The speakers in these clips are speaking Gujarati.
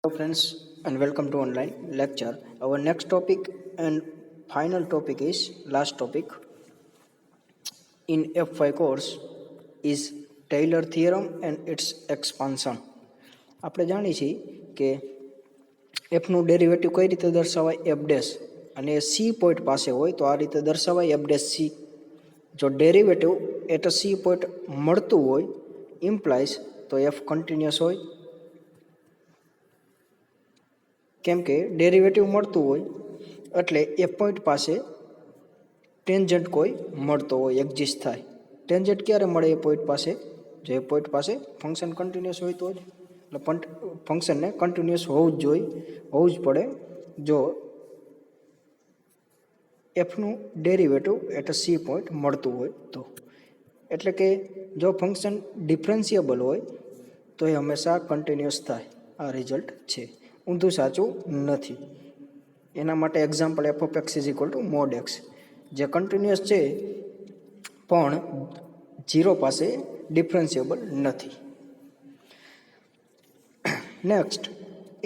Hello friends and welcome to online lecture. Our next topic and final topic is last topic in F5 course is Taylor theorem and its expansion. આપણે જાણીએ છીએ કે f નું ડેરિવેટિવ કઈ રીતે દર્શાવાય f ડેશ અને c પોઈન્ટ પાસે હોય તો આ રીતે દર્શાવાય f ડેશ c. જો ડેરિવેટિવ એટ c પોઈન્ટ મળતું હોય ઇમ્પ્લાઇઝ તો f કન્ટિન્યુઅસ હોય, કેમ કે ડેરિવેટિવ મળતું હોય એટલે એ પોઈન્ટ પાસે ટેન્જન્ટ કોઈ મળતો હોય, એક્ઝિસ્ટ થાય. ટેન્જન્ટ ક્યારે મળે એ પોઈન્ટ પાસે? જો એ પોઈન્ટ પાસે ફંક્શન કન્ટિન્યુઅસ હોય તો જ. એટલે ફંક્શનને કન્ટિન્યુઅસ હોવું જ પડે જો એફનું ડેરિવેટિવ એટ સી પોઈન્ટ મળતું હોય તો. એટલે કે જો ફંક્શન ડિફરન્શિયેબલ હોય તો એ હંમેશા કન્ટિન્યુઅસ થાય. આ રિઝલ્ટ છે, ઊંધું સાચું નથી. એના માટે example F of x is equal two mode x, જે કન્ટિન્યુઅસ છે પણ 0 પાસે ડિફરન્શિયેબલ નથી. નેક્સ્ટ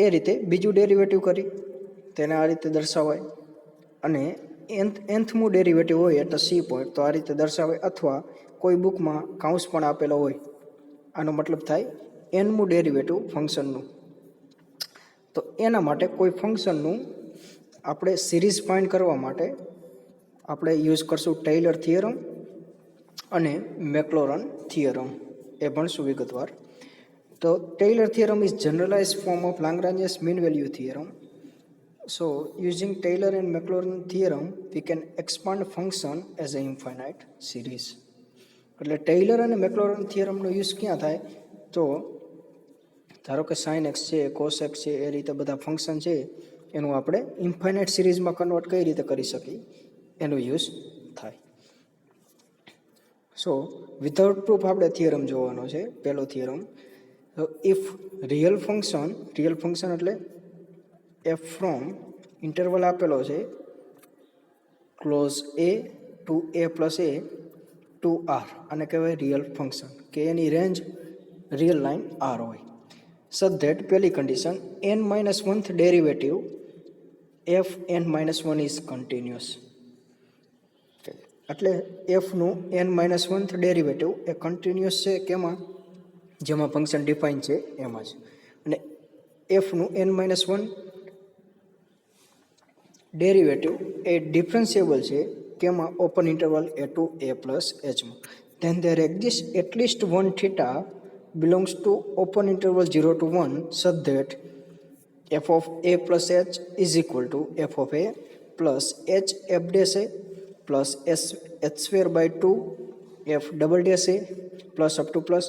એ રીતે બીજું ડેરિવેટિવ કરી તેને આ રીતે દર્શાવાય, અને nthમું ડેરિવેટિવ હોય એટલે સી પોઈન્ટ તો આ રીતે દર્શાવાય, અથવા કોઈ બુકમાં કાઉન્સ પણ આપેલો હોય. આનો મતલબ થાય nમું ડેરિવેટિવ ફંક્શનનું. તો એના માટે કોઈ ફંક્શનનું આપણે સિરીઝ ફાઇન્ડ કરવા માટે આપણે યુઝ કરશું ટેલર થિયરમ અને મેક્લોરન થિયરમ. એ ભણશું વિગતવાર. તો Taylor theorem is generalised form of Lagrange's mean value theorem. So using Taylor and Maclaurin theorem we can expand function as a infinite series. એટલે ટેલર અને મેક્લોરન થિયરમનો યુઝ ક્યાં થાય? તો ધારો કે સાઇન એક્સ છે, કોસ એક્સ છે, એ રીતે બધા ફંક્શન છે એનું આપણે ઇન્ફાઇનાઇટ સિરીઝમાં કન્વર્ટ કઈ રીતે કરી શકીએ એનો યુઝ થાય. સો વિધાઉટ પ્રૂફ આપણે થિયરમ જોવાનો છે. પહેલો થિયરમ, તો ઇફ રિયલ ફંક્શન એટલે એફ ફ્રોમ ઇન્ટરવલ આપેલો છે close A to a plus A two R, અને કહેવાય રિયલ ફંક્શન, કે એની રેન્જ રિયલ લાઇન આર હોય. સચ ધેટ પહેલી condition n-1th derivative F n-1 is continuous. એટલે એફનું n-1th ડેરિવેટિવ એ કન્ટિન્યુઅસ છે કેમાં? જેમાં ફંક્શન ડિફાઇન છે એમાં જ. અને એફનું n-1 ડેરિવેટિવ એ ડિફરન્શિયેબલ છે કેમાં? Open interval a to a plus એચમાં. Then there exist at least one theta belongs to open interval 0 to 1 such that f of a plus h is equal to f of a plus h f dash a plus s h square by 2 f double dash a plus up to plus,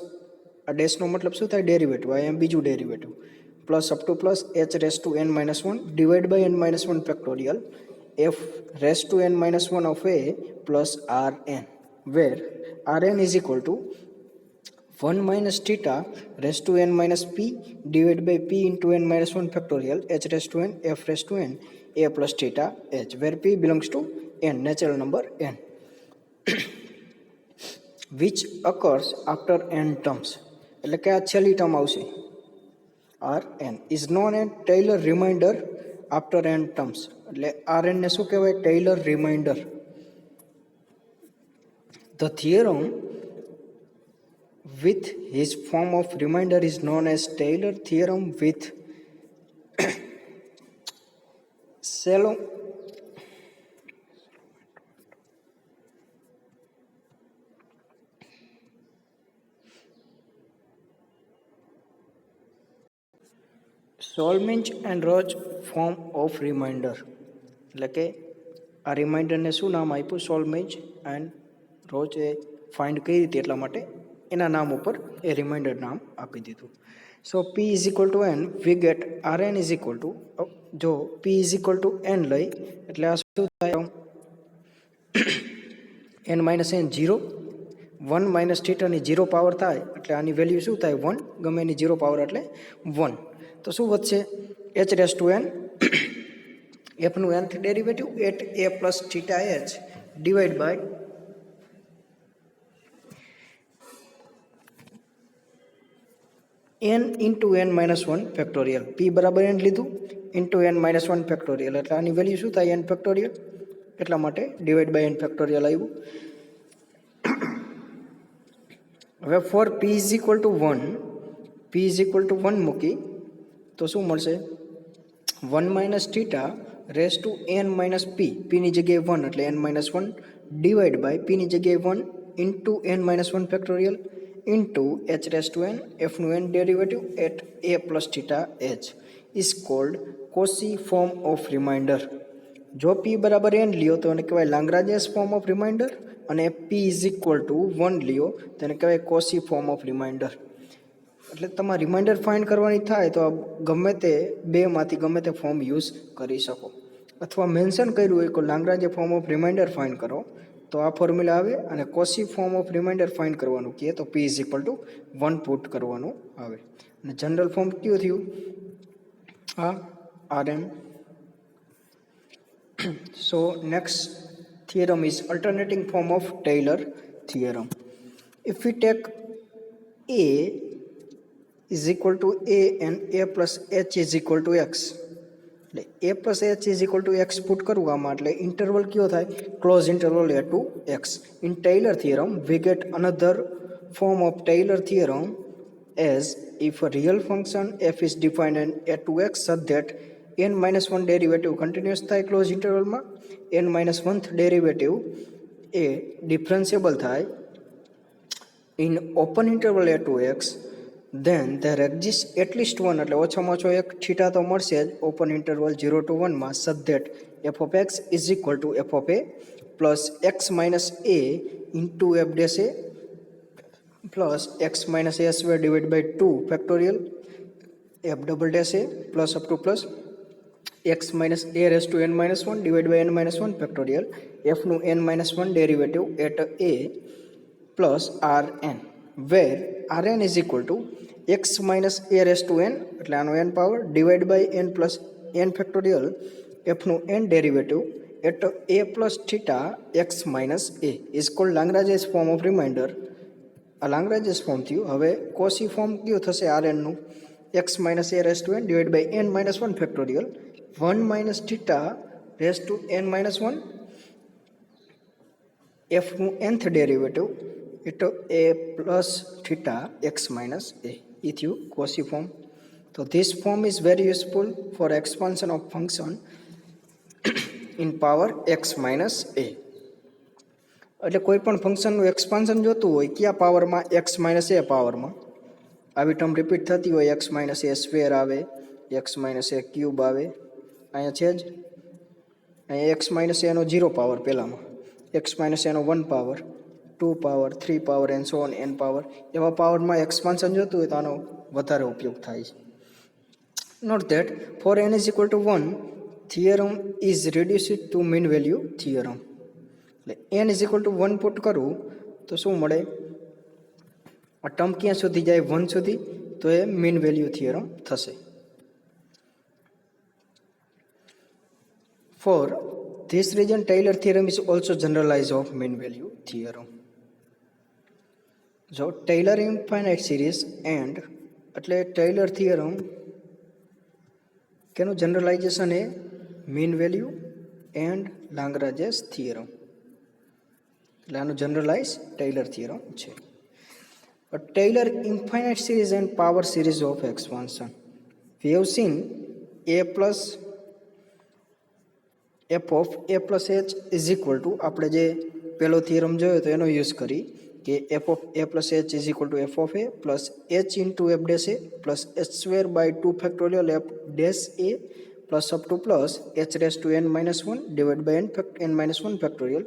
આ ડેશનો મતલબ શું થાય? ડેરિવેટિવ. આ એમ બીજું derivative, plus up to plus h raise to n-1 divide by n-1 factorial f raise to n-1 of a plus R n, where R n is equal to 1 minus theta raised to n minus p divided by p into n-1 factorial h raised to n f raised to n a plus theta h, where p belongs to n, natural number n, which occurs after n terms. એટલે કે આ છેલ્લી ટર્મ આવશે r n is known an Taylor remainder after n terms. એટલે આર એનને શું કહેવાય? Taylor remainder. The theorem with his form of remainder is known as Taylor theorem with shallow Schlomilch and Roche form of remainder. એટલે કે આ રિમાઇન્ડરને શું નામ આપ્યું? સોલ્મિંચ એન્ડ રોચ. એ ફાઇન્ડ કઈ રીતે એટલા માટે એના નામ ઉપર એ રિમાઇન્ડર નામ આપી દીધું. So p is equal to n we get r n is equal to, જો p is equal to n લઈ એટલે આ શું થાય? n-n 0, 1 માઇનસ થીટાની 0 પાવર થાય એટલે આની વેલ્યુ શું થાય? 1. ગમે એની 0 પાવર એટલે 1. તો શું વધશે? h રેસ ટુ n એફનું nth derivative at a plus theta h divide by n into n minus one factorial. p બરાબર n લીધું into n minus one factorial એટલે આની વેલ્યુ શું થાય? n factorial. એટલા માટે ડિવાઈડ બાય n ફેક્ટોરિયલ આવ્યું. હવે for p is equal to 1, p is equal to 1 મૂકી તો શું મળશે? 1 minus theta raise to n minus p. p ની જગ્યાએ 1 એટલે n minus 1 divide by p ની જગ્યાએ 1 into n minus 1 factorial into h raise to n fનું n derivative at a plus theta h is called Cauchy form of remainder. જો p બરાબર n લ્યો તો એને કહેવાય લાંગ્રાજિયસ ફોર્મ ઓફ રિમાઇન્ડર, અને p ઇઝ ઇક્વલ ટુ 1 લ્યો તો એને કહેવાય કોસી ફોર્મ ઓફ રિમાઇન્ડર. એટલે તમારે રિમાઇન્ડર ફાઇન્ડ કરવાની થાય તો ગમે તે બેમાંથી ગમે તે ફોર્મ યુઝ કરી શકો, અથવા મેન્શન કર્યું હોય કે Lagrange form of remainder find કરો તો આ ફોર્મ્યુલા આવે, અને Cauchy form of remainder find કરવાનું કહે તો p is equal to 1 put કરવાનું આવે. અને જનરલ ફોર્મ કયું થયું? આ Rn. So next theorem is alternating form of Taylor theorem. If we take A is equal to A and A plus H is equal to X, એટલે A plus H is equal to X put કરવું આમાં, એટલે ઇન્ટરવલ કયો થાય? Close interval A to X. In Taylor theorem we get another form of Taylor theorem as if a real function f is defined in A to X such that n minus 1 derivative continuous થાય ક્લોઝ ઇન્ટરવલમાં, n minus 1th ડેરિવેટિવ એ ડિફરન્શિયેબલ થાય in open interval A to X, then there exists at least one, એટલે ઓછામાં ઓછો એક થીટા તો મળશે જ ઓપન ઇન્ટરવલ 0 to 1 માં, such that f of x is equal to f of a plus x minus a into f dash a plus x minus a square divided by 2 factorial f double dash a plus up to plus x minus a raised to n minus 1 divided by n minus 1 factorial f નું n minus 1 derivative at a plus rn, where rn is equal to x minus a raised to n એટલે આનો n power divided by n plus n factorial f નું n derivative at a plus theta x minus a is called Lagrange's form of remainder. આ Lagrange's form થયું. હવે કોસી ફોર્મ કયું થશે? rn નું x minus a raised to n divided by n minus 1 factorial 1 minus theta raised to n minus 1 f નું nth derivative into a plus theta x minus a. એ થયું કોસી ફોર્મ. તો this form is very useful for expansion of function in power x minus a. એટલે કોઈ પણ ફંક્શનનું એક્સપાન્શન જોતું હોય કયા પાવરમાં? x minus a પાવરમાં. આવી ટર્મ રિપીટ થતી હોય x minus a સ્ક્વેર આવે, x minus a ક્યુબ આવે, અહીંયા છે જ. અહીંયા x minus a નો 0 પાવર પહેલામાં, x minus a નો 1 power, 2 power, 3 power and so on n power. એવા પાવરમાં એક્સપાન્શન જોતું હોય તો આનો વધારે ઉપયોગ થાય છે. Note that for n is equal to 1 theorem is reduced to mean value theorem. એટલે n is equal to 1 put કરું તો શું મળે? આ ટર્મ ક્યાં સુધી જાય? 1 સુધી, તો એ મીન વેલ્યુ થિયરમ થશે. For this reason Taylor theorem is also generalized of mean value theorem. So Taylor infinite series and એટલે ટેલર થિયરમ કેનું જનરલાઇઝેશન એ? Mean value and Lagrange's theorem. એટલે આનું જનરલાઇઝ ટેલર થિયરમ છે. A Taylor infinite series and power series of expansion. We have seen a plus f of a plus h is equal to, આપણે જે પહેલો થિયરમ જોયો તો એનો યુઝ કરી કે f of a plus h is equal to f of a plus h into f dash a plus h square by 2 factorial f dash a plus up to plus h raised to n minus 1 divided by n minus 1 factorial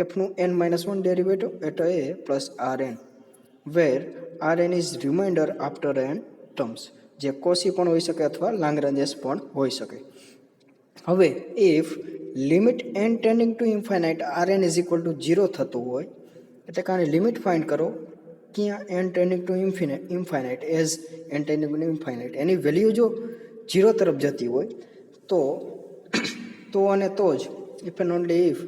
f નું n minus 1 derivative at a plus rn, where rn is remainder after n terms, જે કોસી પણ હોઈ શકે અથવા લાંગ્રાન્જેસ પણ હોઈ શકે. હવે if limit n tending to infinite rn is equal to 0 થતું હોય, એટલે કે આની લિમિટ ફાઇન્ડ કરો ક્યાં? n tending to infinite as n tending to infinite એની વેલ્યુ જો 0 તરફ જતી હોય તો અને તો જ if and only if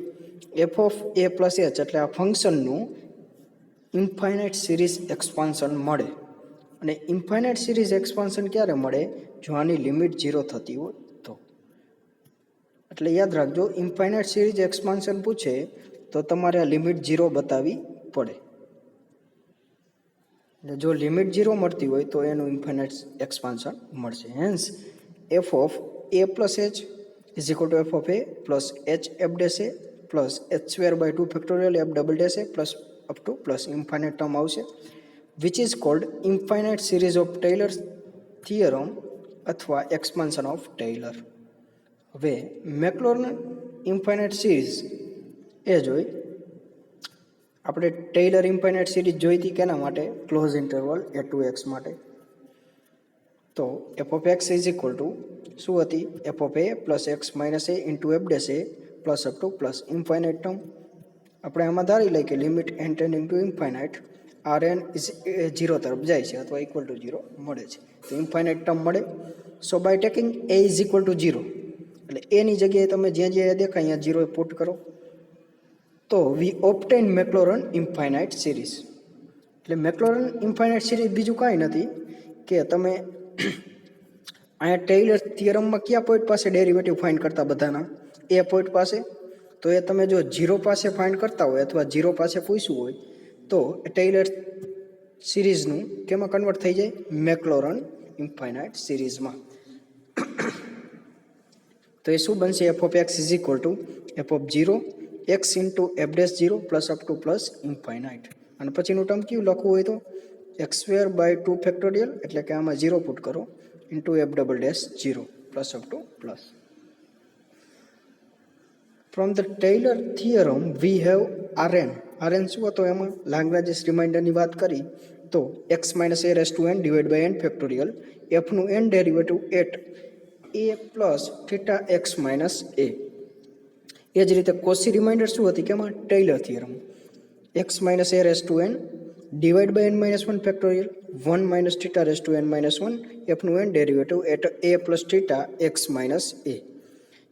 f of a plus h એટલે આ ફંક્શનનું ઇન્ફાઇનાઇટ સિરીઝ એક્સપાન્શન મળે. અને ઇન્ફાઇનાઇટ સિરીઝ એક્સપાન્શન ક્યારે મળે? જો આની લિમિટ 0 થતી હોય તો. એટલે યાદ રાખજો, ઇન્ફાઇનાઇટ સિરીઝ એક્સપાન્શન પૂછે તો તમારે આ લિમિટ 0 બતાવવી પડે. એટલે જો લિમિટ 0 મળતી હોય તો એનું ઇન્ફાઇનાઇટ એક્સપાન્શન મળશે. Hence f of a plus h is equal to f of a plus h f dash a plus h square by 2 factorial f double dash a plus up to plus infinite term આવશે, which is called infinite series of Taylor theorem અથવા એક્સપાન્શન ઓફ ટેલર. હવે મેક્લોરન ઇન્ફાઇનાઇટ સિરીઝ એ જોઈ આપણે. ટેલર ઇન્ફાઇનાઇટ સિરીઝ જોઈ હતી કેના માટે? Close interval a to x માટે. તો f of x is equal to શું હતી? F of a plus x minus a into f dash a plus up to plus infinite term. આપણે આમાં ધારી લઈએ કે limit n tending to infinite r n is 0 તરફ જાય છે અથવા ઇક્વલ ટુ 0 મળે છે. તો ઇન્ફાઇનાઇટ ટર્મ મળે. So by taking a is equal to 0, એટલે એની જગ્યાએ તમે જ્યાં દેખાય અહીંયા 0 પુટ કરો તો વી ઓબ્ટેન મેક્લોરન ઇન્ફાઇનાઇટ સિરીઝ. એટલે મેક્લોરન ઇન્ફાઇનાઇટ સિરીઝ બીજું કાંઈ નથી કે તમે અહીંયા ટેલર થિયરમમાં કયા પોઈન્ટ પાસે ડેરિવેટિવ ફાઇન્ડ કરતા બધાના? એ પોઈન્ટ પાસે. તો એ તમે જો 0 પાસે ફાઇન્ડ કરતા હોય અથવા 0 પાસે પૂછ્યું હોય તો ટેલર સિરીઝનું કેમાં કન્વર્ટ થઈ જાય? મેક્લોરન ઇન્ફાઇનાઇટ સિરીઝમાં. તો એ શું બનશે? F of x is equal to f of 0 x into f dash 0 plus up to plus infinite. અને પછીનું ટર્મ કયું લખવું હોય તો એક્સ સ્ક્વેર બાય 2 ફેક્ટોરિયલ, એટલે કે આમાં 0 પુટ કરો, into f double dash 0 plus up to plus. From the Taylor theorem we have R n. R n શું હતો? એમાં લાગ્રાન્જિસ રિમાઇન્ડરની વાત કરી તો x minus a raise to n divide by n factorial એફનું n derivative at a plus theta x minus a. એ જ રીતે કોસી રિમાઇન્ડર શું હતી? કેમાં? Taylor theorem. X minus a raise to n divide by n minus 1 factorial 1 minus theta raise to n minus 1 એફનું n derivative at a plus theta x minus a.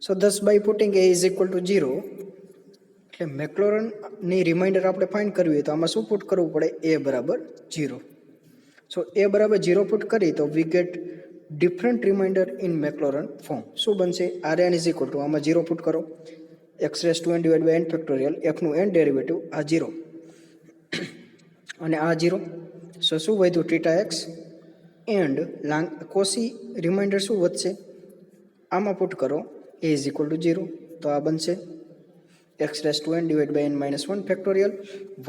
So thus by putting a is equal to 0, એટલે મેક્લોરનની રિમાઇન્ડર આપણે ફાઇન્ડ કરવી હોય તો આમાં શું પુટ કરવું પડે? a બરાબર 0. સો a બરાબર 0 પુટ કરી તો we get different remainder in Maclaurin form. શું બનશે? R n is equal to આમાં 0 પુટ કરો, x raise to n divide by n factorial એફનું એન ડેરિવેટિવ આ 0 અને આ 0. સો શું વધ્યું? Theta x and Cauchy remainder શું વધશે? આમાં પુટ કરો a is equal to 0, તો આ બનશે x raise to n divide by n minus 1 factorial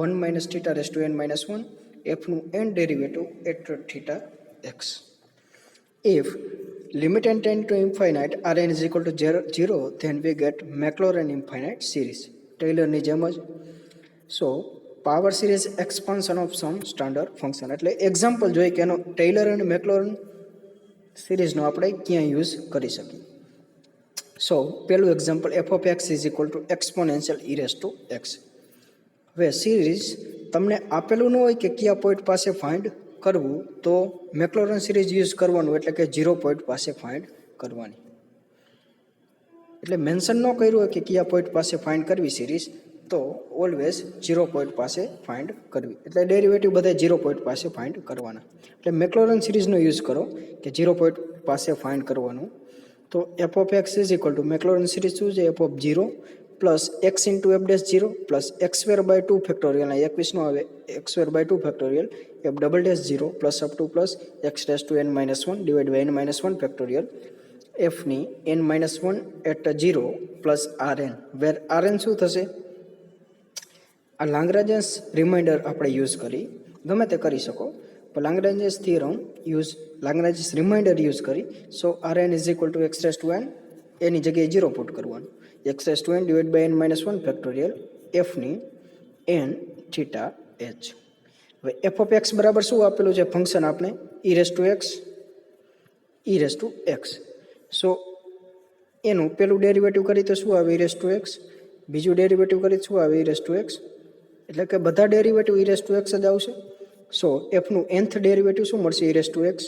1 minus theta raise to n minus 1 એફનું n derivative at theta x. If limit n tend to infinite Rn is equal to 0, then we get Maclaurin infinite series. ટેલરની જેમ જ. So power series expansion of some standard function. એટલે એક્ઝામ્પલ જોઈએ કે એનો ટેલર અને મેક્લોરન સિરીઝનો આપણે ક્યાં યુઝ કરી શકીએ. સો પહેલું example F of x is equal two exponential E raise to x. હવે સિરીઝ તમને આપેલું ન હોય કે કયા પોઈન્ટ પાસે ફાઇન્ડ કરવું તો મેક્લોરન સિરીઝ યુઝ કરવાનું, એટલે કે 0 પોઈન્ટ પાસે ફાઇન્ડ કરવાની. એટલે મેન્શન ન કર્યું હોય કે કયા પોઈન્ટ પાસે ફાઇન્ડ કરવી સિરીઝ તો ઓલવેઝ 0 પોઈન્ટ પાસે ફાઇન્ડ કરવી. એટલે ડેરિવેટિવ બધા 0 પોઈન્ટ પાસે ફાઇન્ડ કરવાના. એટલે મેક્લોરન સિરીઝનો યુઝ કરો કે 0 પોઈન્ટ પાસે ફાઇન્ડ કરવાનું. તો f of x is equal to Maclaurin series શું છે? F of 0 plus x into f dash 0 plus x square by 2 factorial, 21 નો આવે x square by 2 factorial f double dash 0 plus up to plus x dash to n minus 1 divide by n minus 1 factorial એફની n minus 1 at 0 plus R n, where R n શું થશે? આ લાગ્રાન્જિસ રિમાઇન્ડર આપણે યુઝ કરી, ગમે તે કરી શકો, પણ Lagrange's theorem use, Lagrange's remainder use કરી. So R n is equal to x raise to n, એની જગ્યાએ 0 પુટ કરવાનું, x raise to n divide by n minus 1 factorial એફની એન થીટા એચ. હવે એફ ઓફ એક્સ બરાબર શું આપેલું છે ફંક્શન આપણે? E raise to x, e raise to x. So એનું પેલું ડેરિવેટિવ કરી તો શું આવે? E raise to x. બીજું ડેરિવેટિવ કરી શું આવે? E raise to x. એટલે કે બધા derivative e raise to x જ આવશે. સો એફનું nth ડેરિવેટિવ શું મળશે? ઈ રેસ ટુ એક્સ.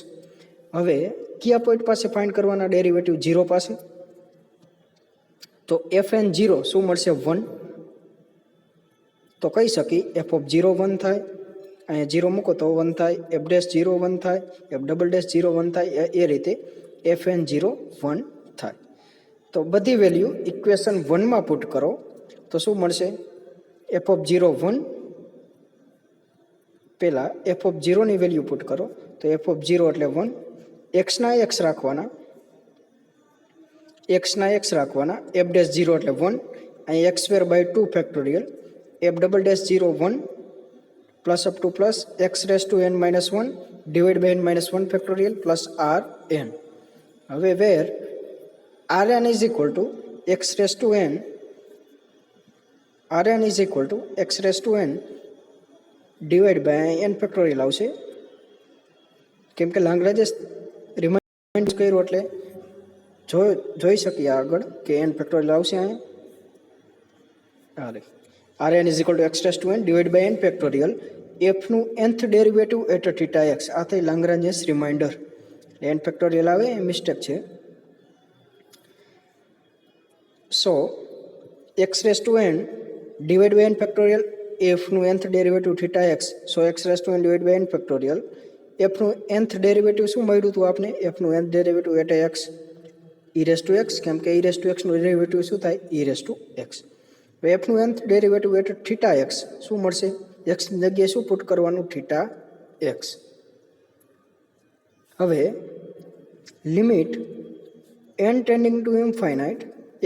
હવે કયા પોઈન્ટ પાસે ફાઇન્ડ કરવાના ડેરિવેટિવ? 0 પાસે. તો એફ એન 0 શું મળશે? 1. તો કહી શકી એફ ઓફ 0 1 થાય, અહીંયા 0 મૂકો તો 1 થાય, એફ ડેશ 0 1 થાય, એફ ડબલ ડેશ 0 1 થાય, એ રીતે FN 0 1 થાય. તો બધી વેલ્યુ ઇક્વેશન 1 માં પુટ કરો તો શું મળશે? F of 0 1. પહેલાં એફ ઓફ 0 ની વેલ્યુ પુટ કરો તો એફ ઓફ 0 એટલે 1. એક્સના એક્સ રાખવાના, એફ ડેશ 0 એટલે 1. અહીં x square by 2 factorial, f double dash 0 1 plus up to plus x raise to n minus 1 divide by n minus 1 factorial plus R n. હવે where R n is equal to x raise to n, R n is equal to x raise to n divide by n factorial આવશે. કેમ કે લાંગ્રેજે રિમાઇન્ડ કર્યું એટલે જોઈ શકીએ આગળ કે n ફેક્ટોરિયલ આવશે. અહીંયા R n is equal to x raise to n divide by n factorial એફનું nth derivative at theta x. આ થઈ લાંગ્રેન્જિયસ રિમાઇન્ડર. n ફેક્ટોરિયલ આવે એ મિસ્ટેક છે. So x raise to n divide by n factorial એફનું nth derivative theta x. So x raise to n divide by n factorial એફનું nth ડેરિવેટિવ શું મળ્યું હતું આપને? એફનું nth derivative at x e raise to x. કેમ કે ઈ રેસ ટુ એક્સનું ડેરિવેટિવ શું થાય? E raise to x. તો એફનું nth derivative at theta x શું મળશે? એક્સની જગ્યાએ શું પુટ કરવાનું? Theta x. હવે limit n tending to infinite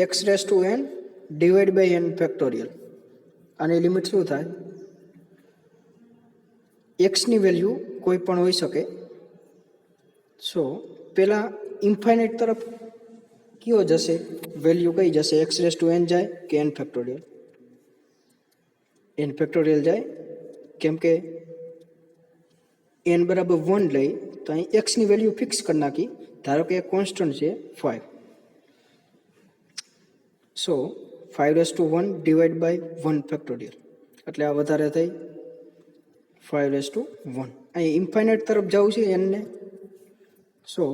x raise to n divide by n factorial. આની લિમિટ શું થાય? એક્સની વેલ્યુ કોઈ પણ હોઈ શકે. સો પહેલાં ઇન્ફાઇનાઇટ તરફ કયો જશે? વેલ્યુ કઈ જશે? એક્સ રેસ ટુ n જાય કે n ફેક્ટોરિયલ? n ફેક્ટોરિયલ જાય. કેમ કે n બરાબર 1 લઈ તો અહીં એક્સની વેલ્યુ ફિક્સ કરી નાખી. ધારો કે કોન્સ્ટન્ટ છે 5. So 5 raise to 1 divide by 1 factorial એટલે આ વધારે થઈ 5 રેસ ટુ 1. અહીં ઇન્ફાઇનાઇટ તરફ જવું છે n ને. સો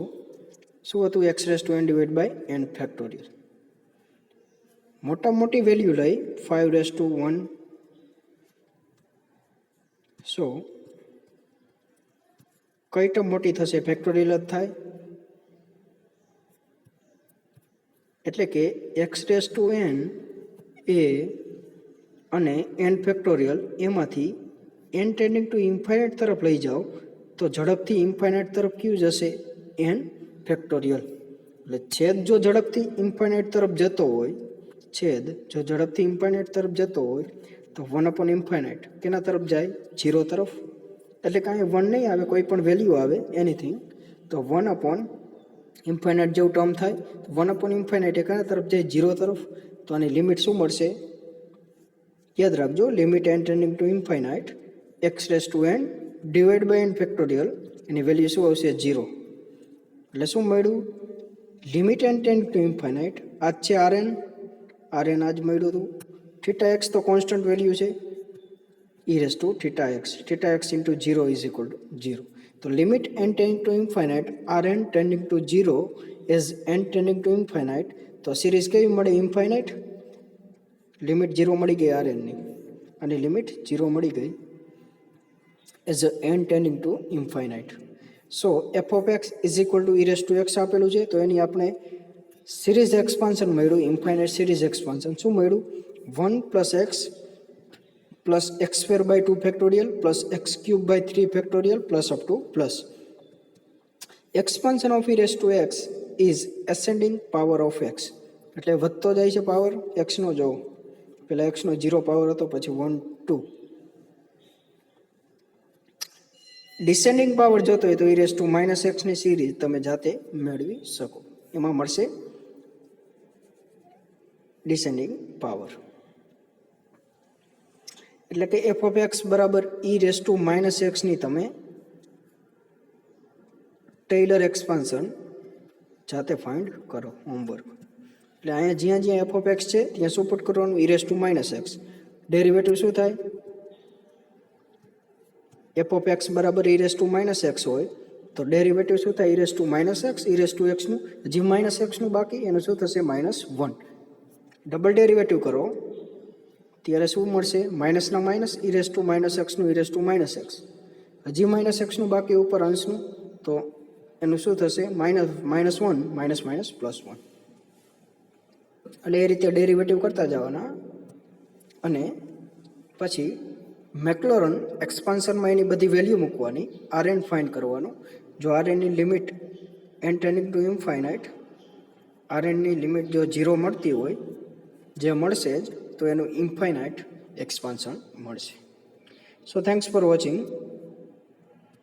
શું હતું? X raise to n divide by n factorial. મોટી વેલ્યુ લઈ 5 રેસ ટુ 1. સો કઈ ટર્મ મોટી થશે? ફેક્ટોરિયલ જ થાય. એટલે કે એક્સ રેસ ટુ n એ અને n ફેક્ટોરિયલ એમાંથી n ટેન્ડિંગ ટુ ઇન્ફાઇનાઇટ તરફ લઈ જાઓ તો ઝડપથી ઇન્ફાઇનાઇટ તરફ કયું જશે? n factorial. એટલે છેદ જો ઝડપથી ઇન્ફાઇનાઇટ તરફ જતો હોય, તો 1 અપોન ઇન્ફાઇનાઇટ કેના તરફ જાય? 0 તરફ. એટલે કાંઈ 1 નહીં આવે, કોઈ પણ વેલ્યુ આવે એનીથિંગ. તો 1 અપોન ઇન્ફાઇનાઇટ જેવું ટર્મ થાય. 1 અપોન ઇન્ફાઇનાઇટ એ કયા તરફ જાય? 0 તરફ. તો આની લિમિટ શું મળશે? યાદ રાખજો, limit n tending to infinite x raise to n divide by n factorial એની વેલ્યુ શું આવશે? 0. એટલે શું મળ્યું? Limit n tending to infinite આ જ છે rn આ જ મળ્યું હતું. થીટા એક્સ તો કોન્સ્ટન્ટ વેલ્યુ છે, e raise to theta x into 0 is equal to 0. તો limit n tending to infinite rn tending to 0 as n tending to infinite. તો સિરીઝ કેવી મળે? ઇન્ફાઇનાઇટ. લિમિટ 0 મળી ગઈ rnની અને લિમિટ 0 મળી ગઈ as n tending to infinite. So f of x is equal to e raise to x આપેલું છે. તો એની આપણે સિરીઝ એક્સપાન્શન મળ્યું, ઇન્ફાઇનાઇટ સિરીઝ એક્સપાન્શન. શું મળ્યું? 1 plus x plus x square by 2 factorial plus x cube by 3 factorial plus up to plus expansion of e raise to x is ascending power of x. એટલે વધતો જાય છે પાવર એક્સનો. જો પહેલાં એક્સનો 0 પાવર હતો, પછી 1 2. ડિસેન્ડિંગ પાવર જોતો હોય તો ઈ રેસ ટુ માઇનસ એક્સની સિરીઝ તમે જાતે મેળવી શકો. એમાં મળશે ડિસેન્ડિંગ પાવર. એટલે કે એફ ઓફ એક્સ બરાબર ઈ રેસ ટુ માઇનસ એક્સની તમે ટેલર એક્સપાન્શન જાતે ફાઇન્ડ કરો હોમવર્ક. એટલે અહીંયા જ્યાં એફ ઓફ એક્સ છે ત્યાં શું પુટ કરવાનું? E raise to minus x. Derivative શું થાય? એફ ઓફ એક્સ બરાબર e raise to minus x હોય તો ડેરિવેટિવ શું થાય? E raise to minus x. E raise to એક્સનું જે માઇનસ એક્સનું બાકી એનું શું થશે? -1. ડબલ ડેરિવેટિવ કરો ત્યારે શું મળશે? માઇનસના minus e raise to minus એક્સનું e raise to minus x. હજી માઇનસ એક્સનું બાકી ઉપર અંશનું, તો એનું શું થશે? Minus one minus minus plus one. એટલે એ રીતે ડેરિવેટિવ કરતા જવાના. અને પછી મેક્લોરન એક્સપાન્શનમાં એની બધી વેલ્યુ મૂકવાની, આર એન ફાઇન્ડ કરવાનું. જો આર એનની limit n tending to infinite, R એનની લિમિટ જો 0 મળતી હોય, જે મળશે જ, તો એનું ઇન્ફાઇનાઇટ એક્સપાન્શન મળશે. સો થેન્ક્સ ફોર વોચિંગ.